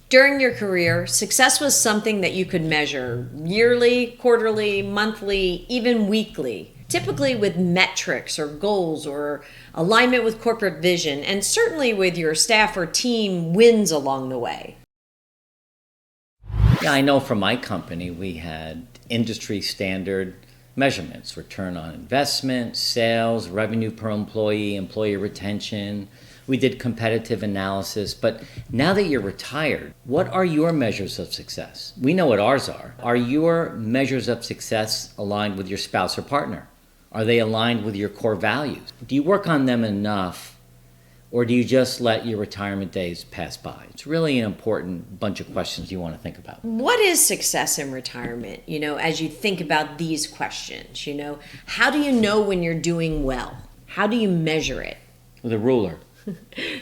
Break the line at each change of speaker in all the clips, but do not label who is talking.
During your career, success was something that you could measure yearly, quarterly, monthly, even weekly, typically with metrics or goals or alignment with corporate vision, and certainly with your staff or team wins along the way.
Yeah, I know from my company we had industry standard measurements: return on investment, sales, revenue per employee, employee retention. We did competitive analysis. But now that you're retired, what are your measures of success? We know what ours are. Are your measures of success aligned with your spouse or partner? Are they aligned with your core values? Do you work on them enough, or do you just let your retirement days pass by? It's really an important bunch of questions you want to think about.
What is success in retirement? As you think about these questions, how do you know when you're doing well? How do you measure it?
With a ruler.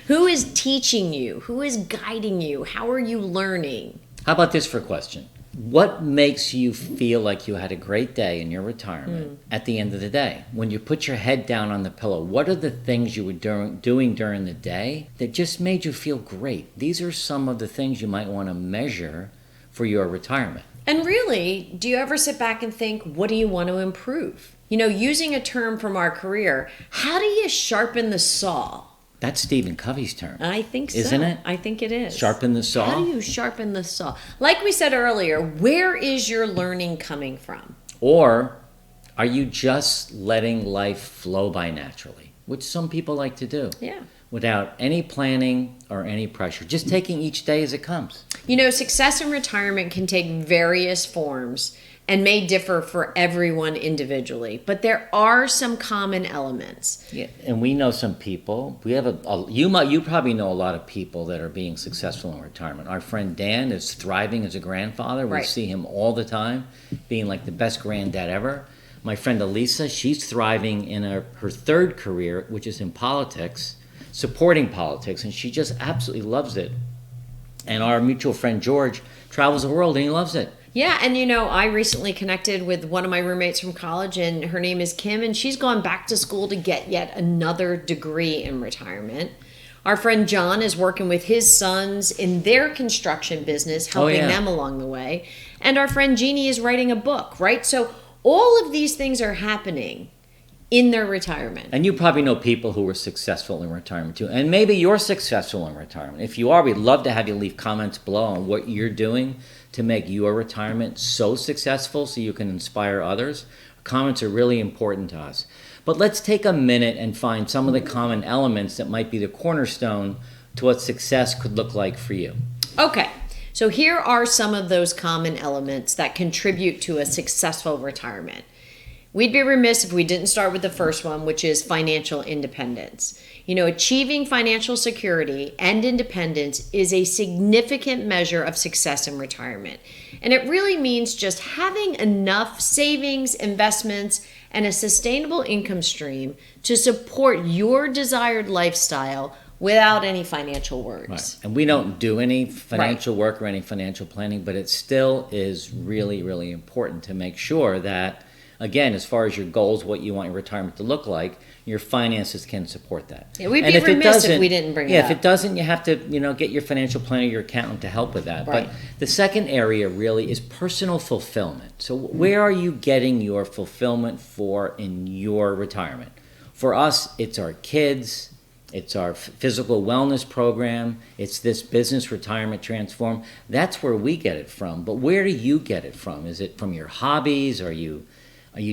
Who is teaching you? Who is guiding you? How are you learning?
How about this for a question? What makes you feel like you had a great day in your retirement at the end of the day? When you put your head down on the pillow, what are the things you were doing during the day that just made you feel great? These are some of the things you might want to measure for your retirement.
And really, do you ever sit back and think, what do you want to improve? Using a term from our career, how do you sharpen the saw?
That's Stephen Covey's term.
I think so.
Isn't it?
I think it is.
Sharpen the saw?
How do you sharpen the saw? Like we said earlier, where is your learning coming from?
Or are you just letting life flow by naturally, which some people like to do?
Yeah.
Without any planning or any pressure, just taking each day as it comes.
Success in retirement can take various forms and may differ for everyone individually, but there are some common elements.
Yeah, and we know some people. We have you probably know a lot of people that are being successful in retirement. Our friend Dan is thriving as a grandfather. We
Right.
see him all the time, being like the best granddad ever. My friend Elisa, she's thriving in her third career, which is in politics, supporting politics, and she just absolutely loves it. And our mutual friend George travels the world and he loves it.
Yeah, and I recently connected with one of my roommates from college, and her name is Kim, and she's gone back to school to get yet another degree in retirement. Our friend John is working with his sons in their construction business, helping them along the way. And our friend Jeannie is writing a book, right? So all of these things are happening in their retirement.
And you probably know people who were successful in retirement too. And maybe you're successful in retirement. If you are, we'd love to have you leave comments below on what you're doing to make your retirement so successful so you can inspire others. Comments are really important to us. But let's take a minute and find some of the common elements that might be the cornerstone to what success could look like for you.
Okay, so here are some of those common elements that contribute to a successful retirement. We'd be remiss if we didn't start with the first one, which is financial independence. Achieving financial security and independence is a significant measure of success in retirement. And it really means just having enough savings, investments, and a sustainable income stream to support your desired lifestyle without any financial worries.
Right. And we don't do any financial work or any financial planning, but it still is really, really important to make sure that, again, as far as your goals, what you want your retirement to look like, your finances can support that.
Yeah, we'd be remiss if we didn't bring it up.
Yeah, if it doesn't, you have to, get your financial planner, your accountant to help with that.
Right.
But the second area really is personal fulfillment. So where are you getting your fulfillment for in your retirement? For us, it's our kids, it's our physical wellness program, it's this business retirement transform. That's where we get it from. But where do you get it from? Is it from your hobbies? Are you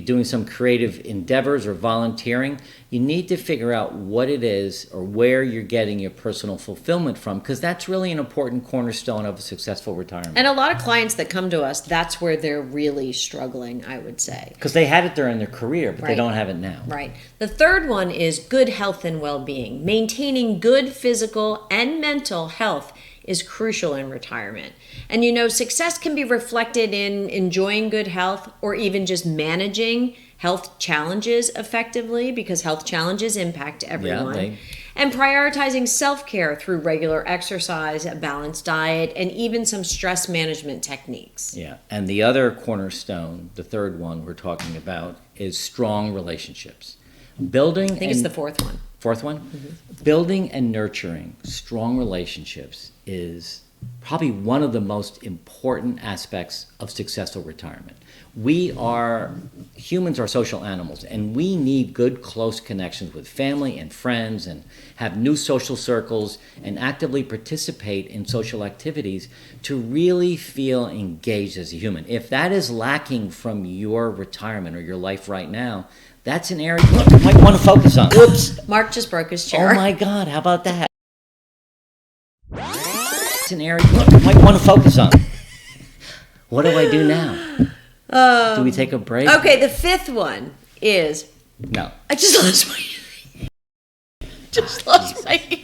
doing some creative endeavors or volunteering? You need to figure out what it is or where you're getting your personal fulfillment from, because that's really an important cornerstone of a successful retirement.
And a lot of clients that come to us, that's where they're really struggling, I would say.
Because they had it during their career, but they
Right.
don't have it now.
Right. The third one is good health and well-being. Maintaining good physical and mental health is crucial in retirement. And success can be reflected in enjoying good health or even just managing health challenges effectively, because health challenges impact everyone. And prioritizing self-care through regular exercise, a balanced diet, and even some stress management techniques.
Yeah. And the other cornerstone, the third one we're talking about, is strong relationships.
I think it's the fourth one.
Fourth one? Mm-hmm. Building and nurturing strong relationships is probably one of the most important aspects of successful retirement. Humans are social animals, and we need good, close connections with family and friends, and have new social circles, and actively participate in social activities to really feel engaged as a human. If that is lacking from your retirement or your life right now, that's an area you might want to focus on. Oops.
Mark just broke his chair.
Oh my God, how about that? It's an area you might want to focus on. What do I do now? Do we take a break?
Okay, the fifth one is...
No.
I just lost my...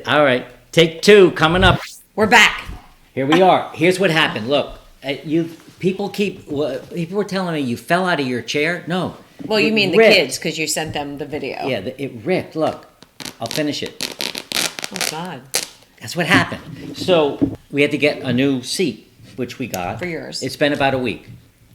All right, take two coming up.
We're back.
Here we are. Here's what happened. Look, people were telling me you fell out of your chair. No.
Well, you mean the kids, because you sent them the video.
Yeah, it ripped. Look, I'll finish it.
Oh, God.
That's what happened. So we had to get a new seat, which we got.
For yours.
It's been about a week.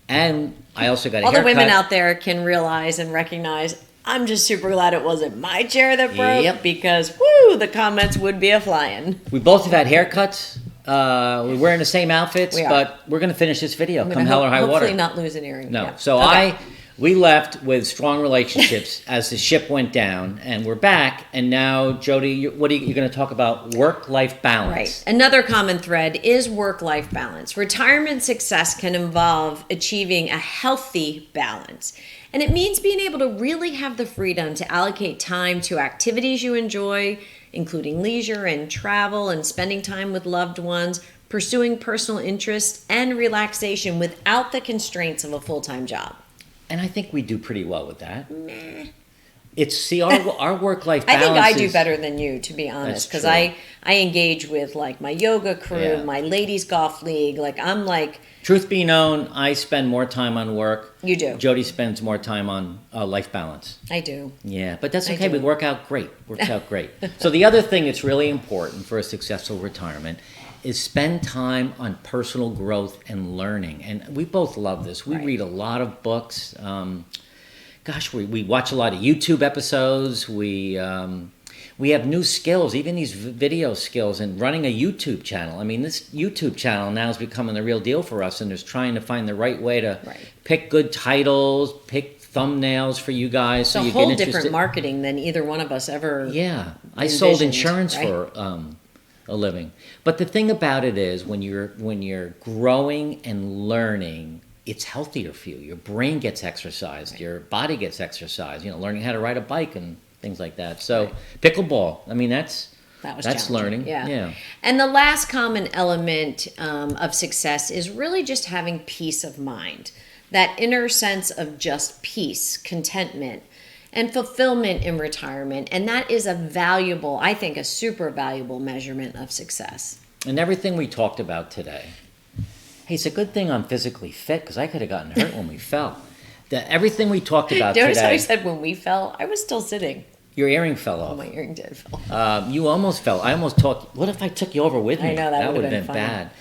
And I also got a
haircut. All the women out there can realize and recognize, I'm just super glad it wasn't my chair that broke.
Yep.
Because, woo, the comments would be a-flying.
We both have had haircuts. We're wearing the same outfits, but we're going to finish this video, come hell or high water.
Hopefully not lose an earring.
No.
Yeah.
So
okay.
We left with strong relationships as the ship went down, and we're back. And now, Jody, you're going to talk about work-life balance.
Right. Another common thread is work-life balance. Retirement success can involve achieving a healthy balance. And it means being able to really have the freedom to allocate time to activities you enjoy, including leisure and travel and spending time with loved ones, pursuing personal interests and relaxation without the constraints of a full-time job.
And I think we do pretty well with that. Meh. Our work-life balance.
I think I do better than you, to be honest, because I engage with like my yoga crew, my ladies golf league. Like I'm like.
Truth be known, I spend more time on work.
You do.
Jody spends more time on life balance.
I do.
Yeah, but that's okay. We work out great. Works out great. So the other thing that's really important for a successful retirement is spend time on personal growth and learning. And we both love this. We read a lot of books. We watch a lot of YouTube episodes. We have new skills, even these video skills, and running a YouTube channel. I mean, this YouTube channel now is becoming the real deal for us, and there's trying to find the right way to pick good titles, pick thumbnails for you guys.
It's a whole different marketing than either one of us ever
I sold insurance for a living. But the thing about it is when you're growing and learning, it's healthier for you. Your brain gets exercised, your body gets exercised, learning how to ride a bike and things like that. So pickleball, I mean, that's learning. Yeah.
And the last common element of success is really just having peace of mind. That inner sense of just peace, contentment, and fulfillment in retirement. And that is a super valuable measurement of success.
And everything we talked about today. Hey, it's a good thing I'm physically fit because I could have gotten hurt when we fell. Everything we talked about
Notice
today.
how I said when we fell? I was still sitting.
Your earring fell off.
Oh, my earring did fall.
You almost fell. I almost talked. What if I took you over with me?
I know, that would have
been
been
bad.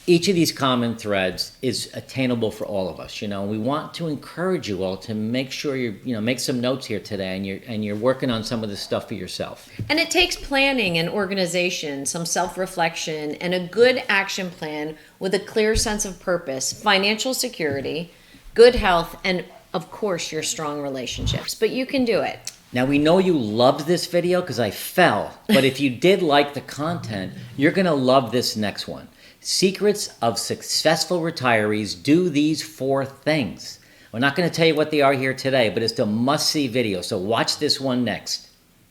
Each of these common threads is attainable for all of us. We want to encourage you all to make sure make some notes here today, and you're working on some of this stuff for yourself.
And it takes planning and organization, some self-reflection, and a good action plan with a clear sense of purpose, financial security, good health, and of course your strong relationships. But you can do it.
Now, we know you loved this video because I fell, but if you did like the content, you're going to love this next one. Secrets of successful retirees do these 4 things. We're not going to tell you what they are here today, but it's a must-see video, so watch this one next.